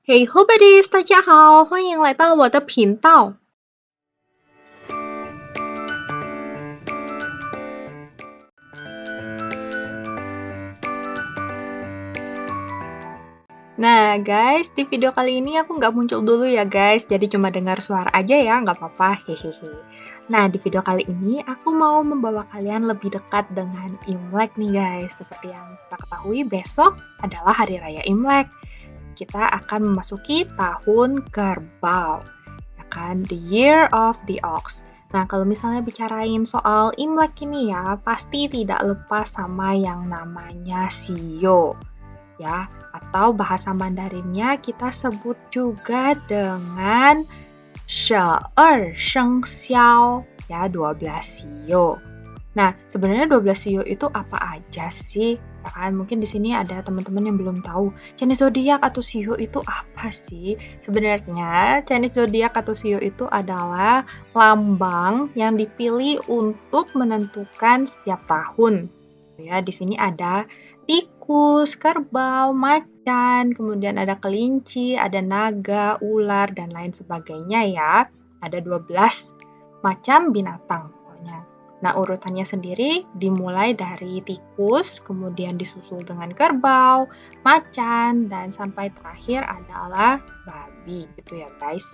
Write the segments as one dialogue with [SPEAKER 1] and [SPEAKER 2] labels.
[SPEAKER 1] 嘿，Hobbies，大家好，欢迎来到我的频道。Nah guys, di video kali ini aku nggak muncul dulu ya guys, jadi cuma dengar suara aja ya, nggak apa-apa, hehehe. Nah, di video kali ini aku mau membawa kalian lebih dekat dengan Imlek nih guys. Seperti yang kita ketahui, besok adalah Hari Raya Imlek. Kita akan memasuki tahun kerbau, ya kan? The Year of the Ox. Nah, kalau misalnya bicarain soal Imlek ini ya, pasti tidak lepas sama yang namanya Sio, ya, atau bahasa Mandarinnya kita sebut juga dengan 12生肖, ya, 12 Sio. Nah, sebenarnya 12 Sio itu apa aja sih? Ya kan, mungkin di sini ada teman-teman yang belum tahu Chinese zodiak atau Sio itu apa sih? Sebenarnya Chinese zodiak atau Sio itu adalah lambang yang dipilih untuk menentukan setiap tahun. Ya, di sini ada tikus, kerbau, macan, kemudian ada kelinci, ada naga, ular, dan lain sebagainya ya. Ada 12 macam binatang pokoknya. Nah, urutannya sendiri dimulai dari tikus, kemudian disusul dengan kerbau, macan, dan sampai terakhir adalah babi gitu ya guys.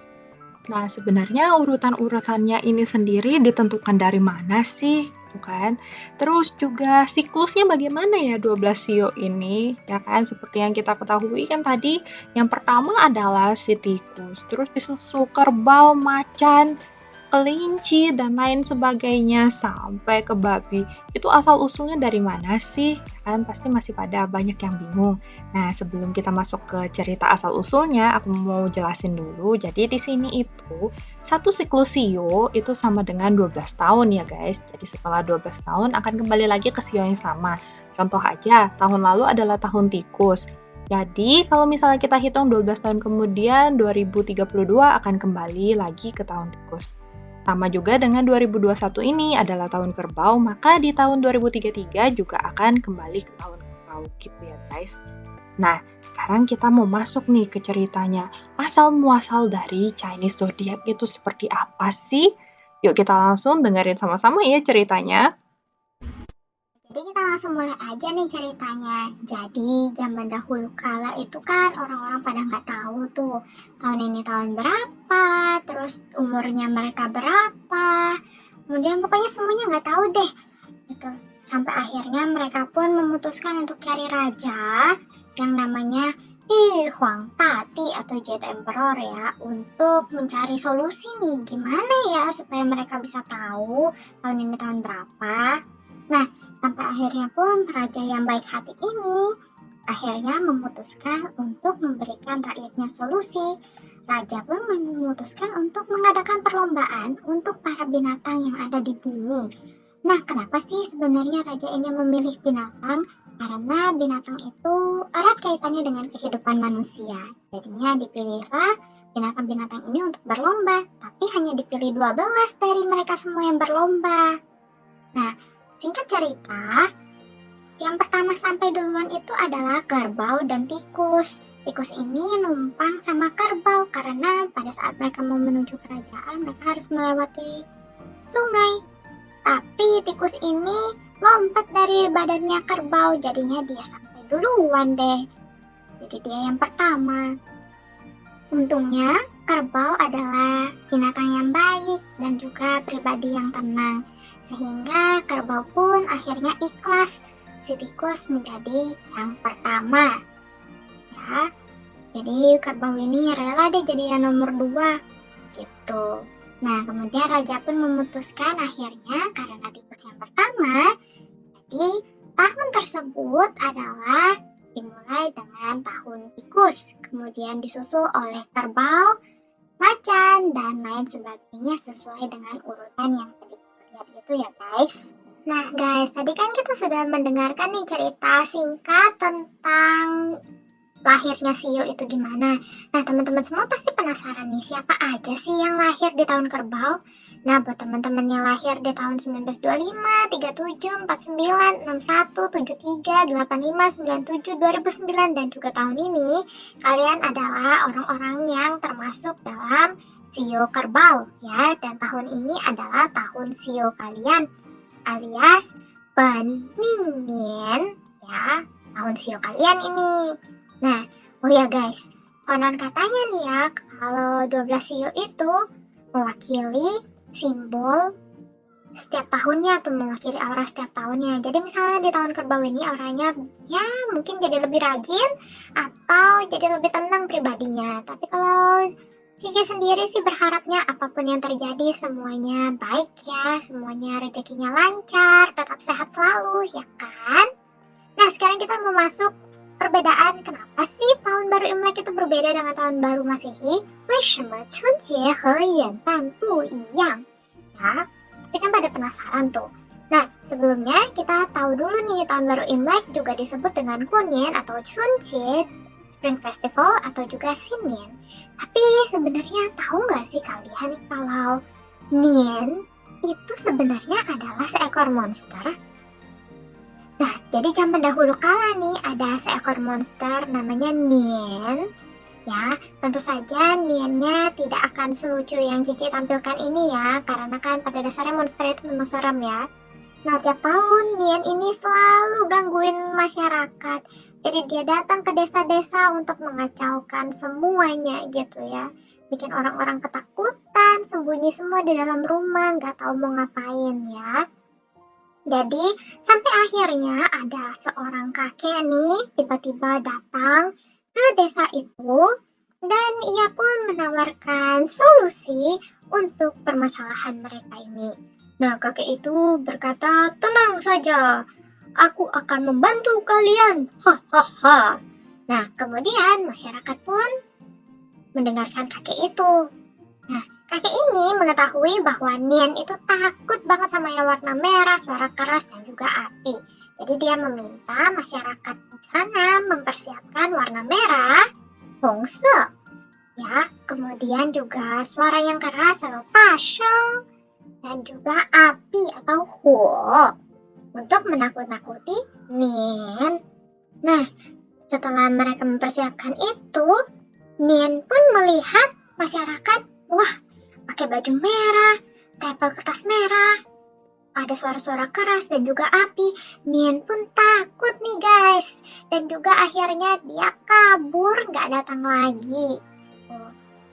[SPEAKER 1] Nah, sebenarnya urutan-urutannya ini sendiri ditentukan dari mana sih? Kan? Terus juga siklusnya bagaimana ya 12 sio ini? Ya kan, seperti yang kita ketahui kan tadi, yang pertama adalah si tikus, terus disusul kerbau, macan, kelinci, dan lain sebagainya sampai ke babi. Itu asal-usulnya dari mana sih? Kan pasti masih pada banyak yang bingung. Nah, sebelum kita masuk ke cerita asal-usulnya, aku mau jelasin dulu. Jadi di sini itu, satu siklus sio itu sama dengan 12 tahun ya guys. Jadi setelah 12 tahun akan kembali lagi ke sio yang sama. Contoh aja, tahun lalu adalah tahun tikus. Jadi, kalau misalnya kita hitung 12 tahun kemudian, 2032 akan kembali lagi ke tahun tikus. Sama juga dengan 2021 ini adalah tahun kerbau, maka di tahun 2033 juga akan kembali ke tahun kerbau gitu ya guys. Nah, sekarang kita mau masuk nih ke ceritanya. Asal-muasal dari Chinese Zodiac itu seperti apa sih? Yuk kita langsung dengerin sama-sama ya ceritanya.
[SPEAKER 2] Jadi kita langsung mulai aja nih ceritanya. Jadi zaman dahulu kala itu kan orang-orang pada nggak tahu tuh tahun ini tahun berapa, terus umurnya mereka berapa. Kemudian pokoknya semuanya nggak tahu deh gitu. Sampai akhirnya mereka pun memutuskan untuk cari raja yang namanya Huang Tati atau Jet Emperor ya, untuk mencari solusi nih gimana ya supaya mereka bisa tahu tahun ini tahun berapa. Nah, sampai akhirnya pun raja yang baik hati ini akhirnya memutuskan untuk memberikan rakyatnya solusi. Raja pun memutuskan untuk mengadakan perlombaan untuk para binatang yang ada di bumi. Nah, kenapa sih sebenarnya raja ini memilih binatang? Karena binatang itu erat kaitannya dengan kehidupan manusia. Jadinya dipilihlah binatang-binatang ini untuk berlomba, tapi hanya dipilih 12 dari mereka semua yang berlomba. Nah, singkat cerita, yang pertama sampai duluan itu adalah kerbau dan tikus. Tikus ini numpang sama kerbau karena pada saat mereka mau menuju kerajaan, mereka harus melewati sungai. Tapi tikus ini lompat dari badannya kerbau, jadinya dia sampai duluan deh. Jadi dia yang pertama. Untungnya, kerbau adalah binatang yang baik dan juga pribadi yang tenang. Sehingga kerbau pun akhirnya ikhlas si tikus menjadi yang pertama. Ya, jadi kerbau ini rela deh jadi yang nomor 2 gitu. Nah, kemudian raja pun memutuskan akhirnya karena tikus yang pertama, jadi tahun tersebut adalah dimulai dengan tahun tikus, kemudian disusul oleh kerbau, macan, dan lain sebagainya sesuai dengan urutan yang tadi kita lihat gitu ya guys. Nah guys, tadi kan kita sudah mendengarkan nih cerita singkat tentang lahirnya Sio itu gimana. Nah, teman-teman semua pasti penasaran nih, siapa aja sih yang lahir di tahun kerbau? Nah, buat teman-teman yang lahir di tahun 1925, 37, 49, 61, 73, 85, 97, 2009, dan juga tahun ini, kalian adalah orang-orang yang termasuk dalam Sio kerbau ya. Dan tahun ini adalah tahun Sio kalian alias Peningin ya, tahun Sio kalian ini. Nah, oh ya guys, konon katanya nih ya, kalau 12 Sio itu mewakili simbol setiap tahunnya tuh, mewakili aura setiap tahunnya. Jadi misalnya di tahun kerbau ini auranya ya mungkin jadi lebih rajin atau jadi lebih tenang pribadinya. Tapi kalau Cici sendiri sih berharapnya apapun yang terjadi semuanya baik ya, semuanya rezekinya lancar, tetap sehat selalu ya kan. Nah, sekarang kita mau masuk perbedaan kenapa sih tahun baru Imlek itu berbeda dengan tahun baru Masehi. 为什么春节和元旦不一样 ya? Tapi kan pada penasaran tuh. Nah, sebelumnya kita tahu dulu nih, tahun baru Imlek juga disebut dengan Kunin atau Chunjie, Spring Festival atau juga Sinin. Tapi sebenarnya tahu nggak sih kalian kalau Nian itu sebenarnya adalah seekor monster? Nah, jadi zaman dahulu kala nih ada seekor monster namanya Nian. Ya, tentu saja Niannya tidak akan selucu yang Cici tampilkan ini ya, karena kan pada dasarnya monster itu memang serem ya. Nah, tiap tahun Nian ini selalu gangguin masyarakat. Jadi dia datang ke desa-desa untuk mengacaukan semuanya gitu ya. Bikin orang-orang ketakutan, sembunyi semua di dalam rumah, nggak tahu mau ngapain ya. Jadi sampai akhirnya ada seorang kakek nih tiba-tiba datang ke desa itu dan ia pun menawarkan solusi untuk permasalahan mereka ini. Nah, kakek itu berkata, "Tenang saja, aku akan membantu kalian." Hahaha. Nah, kemudian masyarakat pun mendengarkan kakek itu. Nah, kakek ini mengetahui bahwa Nian itu takut banget sama yang warna merah, suara keras, dan juga api. Jadi dia meminta masyarakat di sana mempersiapkan warna merah, Hongse, ya, kemudian juga suara yang keras atau Tasheng, dan juga api atau Huo untuk menakut-nakuti Nian. Nah, setelah mereka mempersiapkan itu, Nian pun melihat masyarakat, wah, pakai baju merah, tempel kertas merah, ada suara-suara keras dan juga api. Nian pun takut nih guys, dan juga akhirnya dia kabur, nggak datang lagi.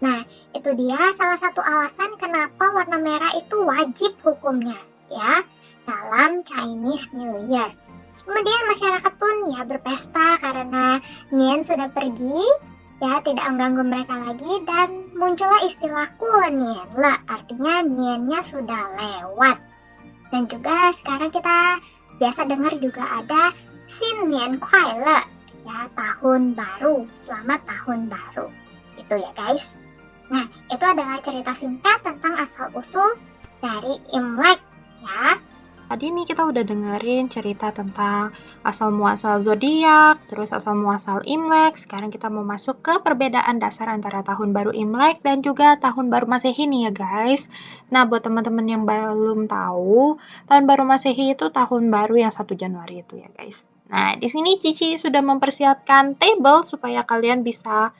[SPEAKER 2] Nah, itu dia salah satu alasan kenapa warna merah itu wajib hukumnya ya dalam Chinese New Year. Kemudian masyarakat pun ya berpesta karena Nian sudah pergi, ya tidak mengganggu mereka lagi, dan muncullah istilah Kunin lah, artinya Niannya sudah lewat. Dan juga sekarang kita biasa dengar juga ada Xin Nian Kuai Le, ya tahun baru, selamat tahun baru. Itu ya guys. Nah, itu adalah cerita singkat tentang asal-usul dari Imlek ya.
[SPEAKER 1] Tadi nih kita udah dengerin cerita tentang asal-muasal zodiak, terus asal-muasal Imlek. Sekarang kita mau masuk ke perbedaan dasar antara tahun baru Imlek dan juga tahun baru Masehi nih ya guys. Nah, buat teman-teman yang belum tahu, tahun baru Masehi itu tahun baru yang 1 Januari itu ya guys. Nah, di sini Cici sudah mempersiapkan table supaya kalian bisa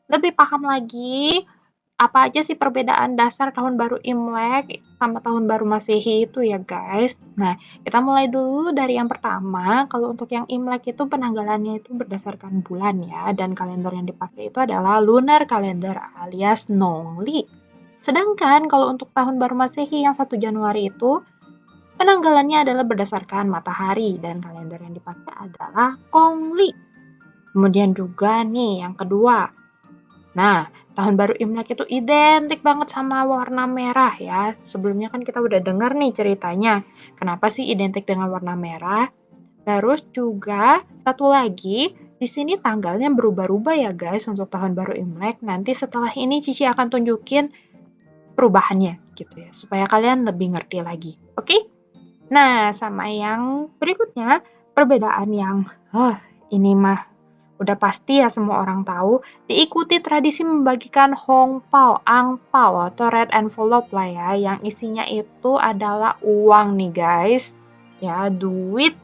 [SPEAKER 1] lebih paham lagi apa aja sih perbedaan dasar tahun baru Imlek sama tahun baru Masehi itu ya guys. Nah, kita mulai dulu dari yang pertama. Kalau untuk yang Imlek itu penanggalannya itu berdasarkan bulan ya, dan kalender yang dipakai itu adalah lunar calendar alias Nongli. Sedangkan kalau untuk tahun baru Masehi yang 1 Januari itu penanggalannya adalah berdasarkan matahari dan kalender yang dipakai adalah Kongli. Kemudian juga nih yang kedua. Nah, tahun baru Imlek itu identik banget sama warna merah ya. Sebelumnya kan kita udah dengar nih ceritanya. Kenapa sih identik dengan warna merah? Terus juga satu lagi, di sini tanggalnya berubah-ubah ya guys untuk tahun baru Imlek. Nanti setelah ini Cici akan tunjukin perubahannya gitu ya, supaya kalian lebih ngerti lagi. Oke? Nah, sama yang berikutnya, perbedaan yang ini mah udah pasti ya semua orang tahu, diikuti tradisi membagikan hongpao, angpao, atau red envelope lah ya, yang isinya itu adalah uang nih guys, ya duit.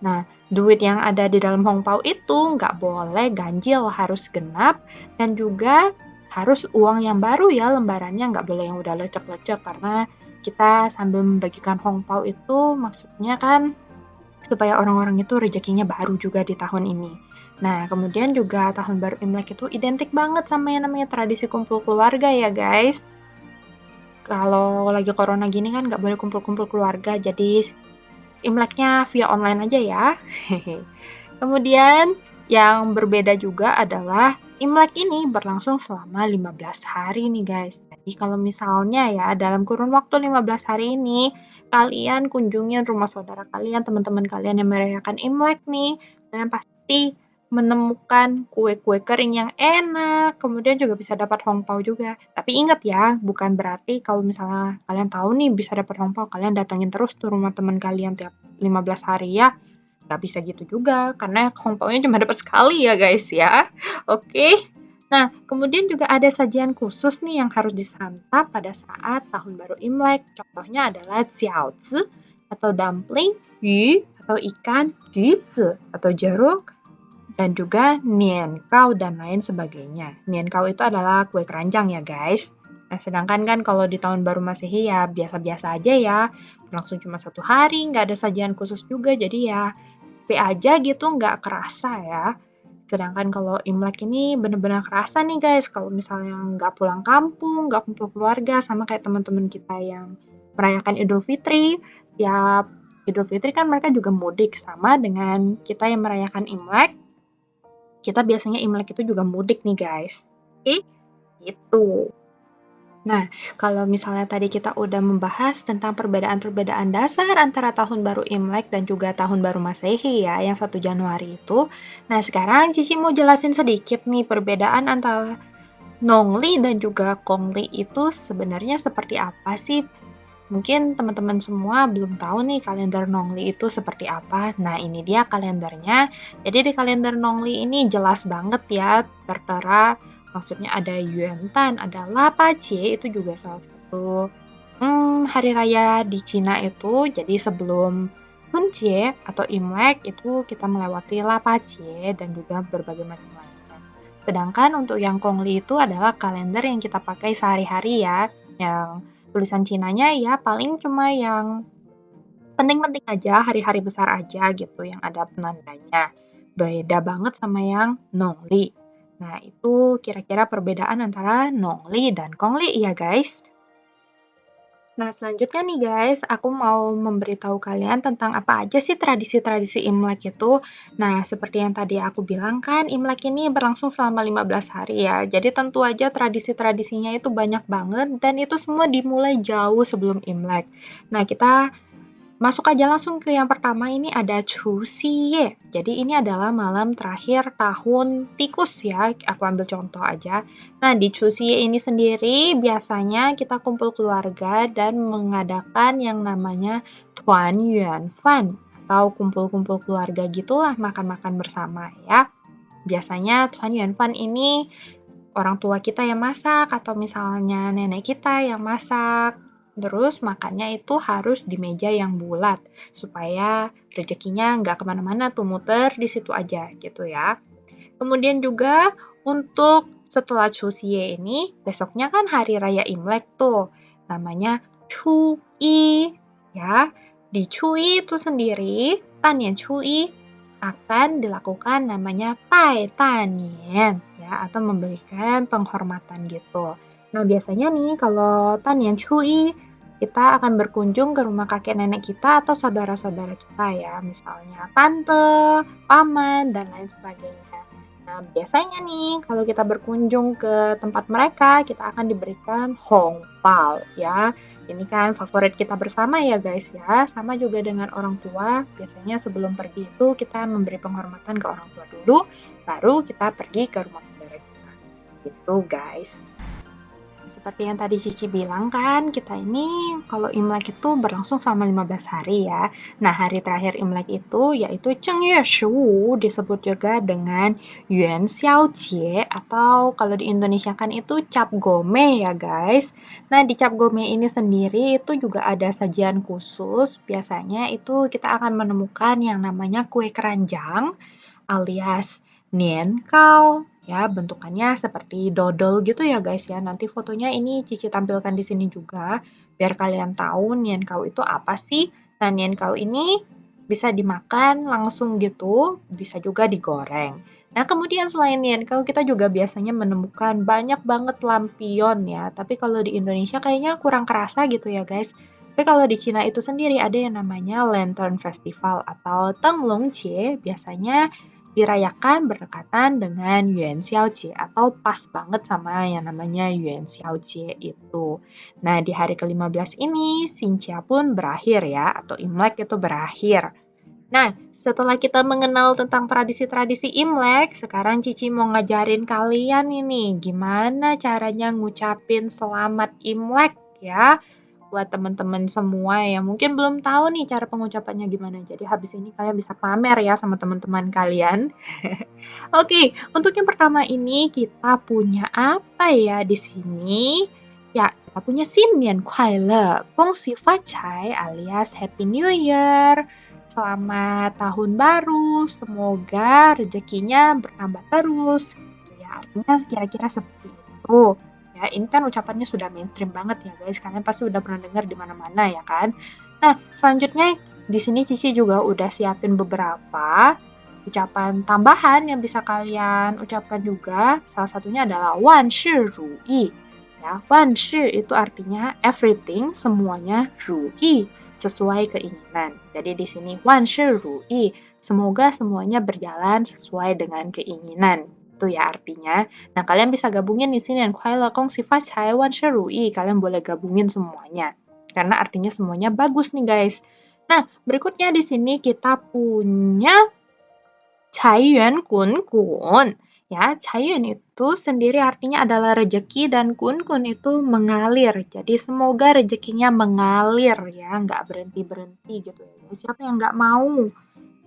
[SPEAKER 1] Nah, duit yang ada di dalam hongpao itu nggak boleh ganjil, harus genap, dan juga harus uang yang baru ya, lembarannya nggak boleh yang udah lecek-lecek, karena kita sambil membagikan hongpao itu maksudnya kan supaya orang-orang itu rezekinya baru juga di tahun ini. Nah, kemudian juga tahun baru Imlek itu identik banget sama yang namanya tradisi kumpul keluarga ya guys. Kalau lagi corona gini kan nggak boleh kumpul-kumpul keluarga, jadi Imleknya via online aja ya. Kemudian yang berbeda juga adalah Imlek ini berlangsung selama 15 hari nih guys. Jadi kalau misalnya ya dalam kurun waktu 15 hari ini kalian kunjungin rumah saudara kalian, teman-teman kalian yang merayakan Imlek nih, kalian pasti menemukan kue-kue kering yang enak, kemudian juga bisa dapat hongpao juga. Tapi ingat ya, bukan berarti kalau misalnya kalian tahu nih bisa dapat hongpao, kalian datangin terus tuh rumah teman kalian tiap 15 hari ya. Nggak bisa gitu juga, karena hongpao-nya cuma dapat sekali ya guys ya. Oke. Nah, kemudian juga ada sajian khusus nih yang harus disantap pada saat tahun baru Imlek. Contohnya adalah jiaozi atau dumpling, yu atau ikan, juzi atau jeruk, dan juga niankao dan lain sebagainya. Niankao itu adalah kue keranjang ya guys. Nah, sedangkan kan kalau di tahun baru Masehi ya biasa-biasa aja ya, langsung cuma 1 hari, nggak ada sajian khusus juga, jadi ya be aja gitu, nggak kerasa ya. Sedangkan kalau Imlek ini bener-bener kerasa nih guys, kalau misalnya nggak pulang kampung, nggak kumpul keluarga, sama kayak teman-teman kita yang merayakan Idul Fitri, tiap Idul Fitri kan mereka juga mudik, sama dengan kita yang merayakan Imlek, kita biasanya Imlek itu juga mudik nih guys. Oke, gitu. Nah, kalau misalnya tadi kita udah membahas tentang perbedaan-perbedaan dasar antara tahun baru Imlek dan juga tahun baru Masehi ya, yang 1 Januari itu. Nah, sekarang Cici mau jelasin sedikit nih perbedaan antara Nongli dan juga Kongli itu sebenarnya seperti apa sih? Mungkin teman-teman semua belum tahu nih kalender Nongli itu seperti apa. Nah, ini dia kalendernya. Jadi di kalender Nongli ini jelas banget ya, tertera maksudnya ada Yuantan, ada Lapacie, itu juga salah satu hari raya di Cina itu. Jadi sebelum Hunjie atau Imlek itu kita melewati Lapacie dan juga berbagai macam lainnya. Sedangkan untuk yang Kongli itu adalah kalender yang kita pakai sehari-hari ya, yang tulisan Cinanya ya paling cuma yang penting-penting aja, hari-hari besar aja gitu yang ada penandanya. Beda banget sama yang Nongli. Nah, itu kira-kira perbedaan antara Nongli dan Kongli ya guys. Nah, selanjutnya nih guys, aku mau memberitahu kalian tentang apa aja sih tradisi-tradisi Imlek itu. Nah, seperti yang tadi aku bilang kan, Imlek ini berlangsung selama 15 hari ya. Jadi tentu aja tradisi-tradisinya itu banyak banget dan itu semua dimulai jauh sebelum Imlek. Nah, kita masuk aja langsung ke yang pertama, ini ada Chusiye. Jadi ini adalah malam terakhir tahun tikus ya, aku ambil contoh aja. Nah, di Chusiye ini sendiri biasanya kita kumpul keluarga dan mengadakan yang namanya Tuan Yuan Fan atau kumpul-kumpul keluarga gitulah, makan-makan bersama ya. Biasanya Tuan Yuan Fan ini orang tua kita yang masak atau misalnya nenek kita yang masak. Terus makannya itu harus di meja yang bulat supaya rezekinya nggak kemana-mana tuh, muter di situ aja gitu ya. Kemudian juga untuk setelah Chuseok ini, besoknya kan hari raya Imlek tuh, namanya Chuyi ya. Di Chuyi itu sendiri, Tanian Chuyi akan dilakukan namanya Pai Tanian ya, atau memberikan penghormatan gitu. Nah, biasanya nih kalau Tanian Chuyi kita akan berkunjung ke rumah kakek nenek kita atau saudara-saudara kita ya, misalnya tante, paman, dan lain sebagainya. Nah, biasanya nih kalau kita berkunjung ke tempat mereka, kita akan diberikan hongpao ya. Ini kan favorit kita bersama ya guys ya. Sama juga dengan orang tua, biasanya sebelum pergi itu kita memberi penghormatan ke orang tua dulu, baru kita pergi ke rumah saudara kita. Gitu guys. Seperti yang tadi Cici bilang kan, kita ini kalau Imlek itu berlangsung selama 15 hari ya. Nah, hari terakhir Imlek itu yaitu Chengye Shiwu, disebut juga dengan Yuan Xiaojie atau kalau di Indonesia kan itu Cap Gome ya guys. Nah, di Cap Gome ini sendiri itu juga ada sajian khusus. Biasanya itu kita akan menemukan yang namanya kue keranjang alias Nian Kao. Ya, bentukannya seperti dodol gitu ya guys ya. Nanti fotonya ini Cici tampilkan di sini juga biar kalian tahu Nian Kao itu apa sih. Nah, Nian Kao ini bisa dimakan langsung gitu, bisa juga digoreng. Nah, kemudian selain Nian Kao, kita juga biasanya menemukan banyak banget lampion ya. Tapi kalau di Indonesia kayaknya kurang kerasa gitu ya guys. Tapi kalau di Cina itu sendiri ada yang namanya Lantern Festival atau Tenglongqie. Biasanya dirayakan berdekatan dengan Yuan Xiaojie atau pas banget sama yang namanya Yuan Xiaojie itu. Nah, di hari ke-15 ini Xinjia pun berakhir ya, atau Imlek itu berakhir. Nah, setelah kita mengenal tentang tradisi-tradisi Imlek, sekarang Cici mau ngajarin kalian ini gimana caranya ngucapin selamat Imlek ya buat teman-teman semua yang mungkin belum tahu nih cara pengucapannya gimana. Jadi habis ini kalian bisa pamer ya sama teman-teman kalian. Oke, untuk yang pertama ini kita punya apa ya di sini? Ya, kita punya Xinnian Kuai Gong Xi Fa Cai alias Happy New Year. Selamat tahun baru, semoga rezekinya bertambah terus. Gitu ya, artinya kira-kira seperti itu. Ya, ini kan ucapannya sudah mainstream banget ya guys. Kalian pasti udah pernah dengar di mana-mana ya kan. Nah, selanjutnya di sini Cici juga udah siapin beberapa ucapan tambahan yang bisa kalian ucapkan juga. Salah satunya adalah Wan Shi Ru Yi. Ya, Wan Shi itu artinya everything, semuanya Ru Yi, sesuai keinginan. Jadi di sini Wan Shi Ru Yi, semoga semuanya berjalan sesuai dengan keinginan. Itu ya artinya. Nah, kalian bisa gabungin di sini dan Kuai Le Gong Xi Fa Cai Wan Shi Ru Yi. Kalian boleh gabungin semuanya. Karena artinya semuanya bagus nih, guys. Nah, berikutnya di sini kita punya Cai Yuan Kun Kun. Ya, Cai Yuan itu sendiri artinya adalah rejeki dan Kun Kun itu mengalir. Jadi semoga rezekinya mengalir ya, nggak berhenti-berhenti gitu ya. Siapa yang nggak mau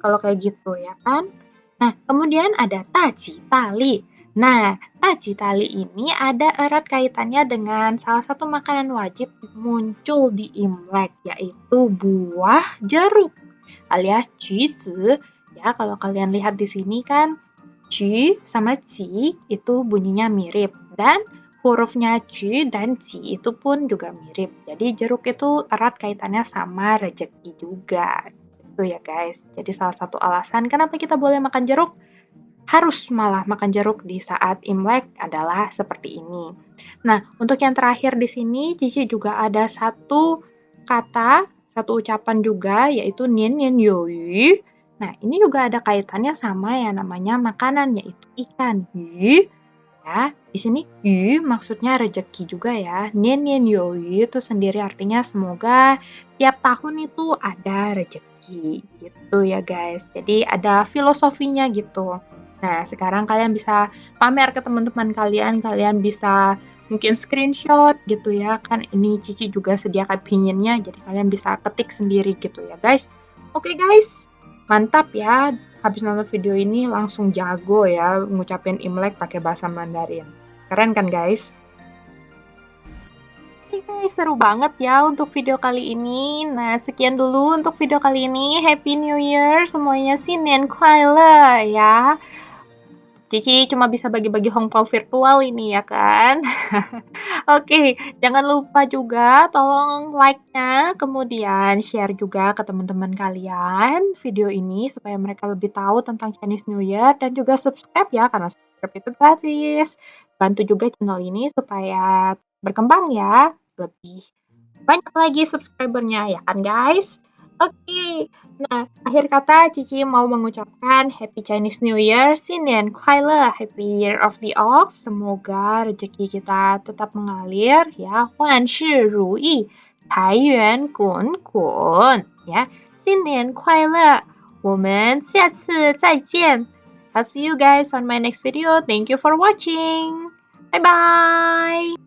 [SPEAKER 1] kalau kayak gitu ya kan? Nah, kemudian ada taji tali. Nah, taji tali ini ada erat kaitannya dengan salah satu makanan wajib muncul di Imlek, yaitu buah jeruk alias juizi. Ya, kalau kalian lihat di sini kan, ju sama ji itu bunyinya mirip dan hurufnya ju dan ji itu pun juga mirip. Jadi jeruk itu erat kaitannya sama rejeki juga. Itu ya guys. Jadi salah satu alasan kenapa kita boleh makan jeruk, harus malah makan jeruk di saat Imlek adalah seperti ini. Nah, untuk yang terakhir di sini, Cici juga ada satu kata, satu ucapan juga, yaitu nian nian you. Nah, ini juga ada kaitannya sama yang namanya makanan, yaitu ikan. Yu, ya, di sini yu maksudnya rejeki juga ya. Nian nian you itu sendiri artinya semoga tiap tahun itu ada rejeki. Gitu ya guys. Jadi ada filosofinya gitu. Nah, sekarang kalian bisa pamer ke teman-teman kalian bisa mungkin screenshot gitu ya. Kan ini Cici juga sediakan pinginnya, jadi kalian bisa ketik sendiri gitu ya guys. Oke guys, mantap ya. Habis nonton video ini langsung jago ya ngucapin Imlek pakai bahasa Mandarin. Keren kan guys? Oke guys, seru banget ya untuk video kali ini. Nah, sekian dulu untuk video kali ini. Happy New Year semuanya, Xinnian Kuai ya. Cici cuma bisa bagi-bagi hongpao virtual ini ya kan. Oke, jangan lupa juga tolong like-nya, kemudian share juga ke teman-teman kalian video ini supaya mereka lebih tahu tentang Chinese New Year dan juga subscribe ya karena subscribe itu gratis. Bantu juga channel ini supaya berkembang ya, lebih banyak lagi subscribernya ya kan guys. Oke, nah akhir kata Cici mau mengucapkan Happy Chinese New Year, Xinnian Kuai Happy Year of the Ox. Semoga rezeki kita tetap mengalir ya. Wan shi ru yi, tai yuan kun kun ya. Xinnian Kuai Le. 我们下次再见. I'll see you guys on my next video. Thank you for watching. Bye bye.